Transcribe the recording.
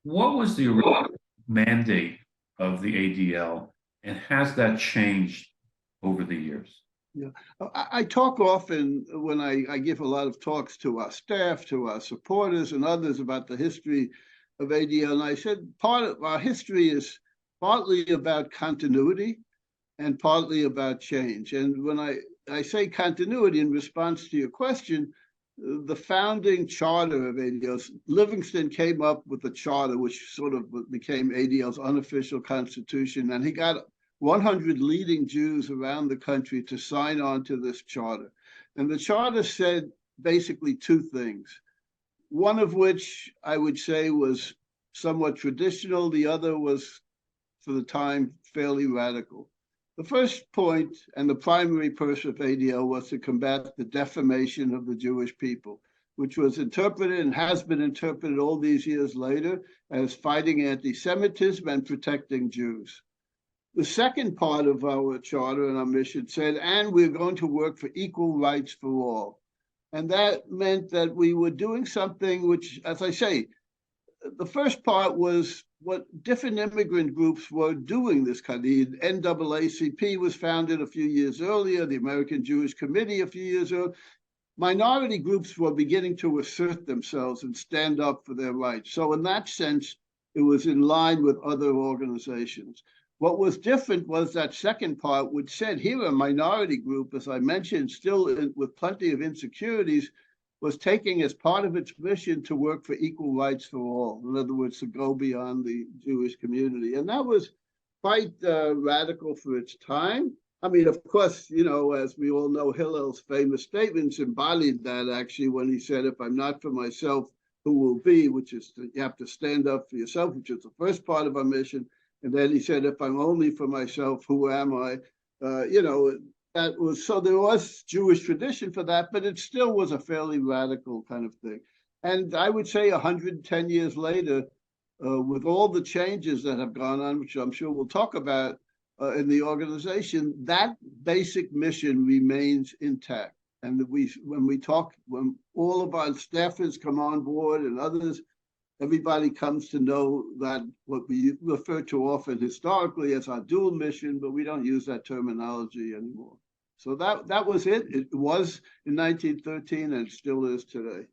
What was the original mandate of the ADL, and has that changed over the years? Yeah, I talk often when I give a lot of talks to our staff, to our supporters, and others about the history of ADL. And I said part of our history is partly about continuity and partly about change. And when I say continuity in response to your question, the founding charter of ADL, Livingston came up with a charter which sort of became ADL's unofficial constitution, and he got 100 leading Jews around the country to sign on to this charter. And the charter said basically two things, one of which I would say was somewhat traditional, the other was, for the time, fairly radical. The first point and the primary purpose of ADL was to combat the defamation of the Jewish people, which was interpreted and has been interpreted all these years later as fighting anti-Semitism and protecting Jews. The second part of our charter and our mission said, and we're going to work for equal rights for all. And that meant that we were doing something which, as I say, the first part was what different immigrant groups were doing this kind of. The NAACP was founded a few years earlier, the American Jewish Committee a few years earlier. Minority groups were beginning to assert themselves and stand up for their rights. So in that sense, it was in line with other organizations. What was different was that second part, which said here a minority group, as I mentioned, still with plenty of insecurities, was taking as part of its mission to work for equal rights for all. In other words, to go beyond the Jewish community. And that was quite radical for its time. I mean, of course, you know, as we all know, Hillel's famous statements embodied that actually when he said, if I'm not for myself, who will be, which is you have to stand up for yourself, which is the first part of our mission. And then he said, if I'm only for myself, who am I? You know, that was, so there was Jewish tradition for that, but it still was a fairly radical kind of thing. And I would say 110 years later, with all the changes that have gone on, which I'm sure we'll talk about in the organization, that basic mission remains intact. And when all of our staffers come on board and others, everybody comes to know that what we refer to often historically as our dual mission, but we don't use that terminology anymore. So that was it. It was in 1913 and it still is today.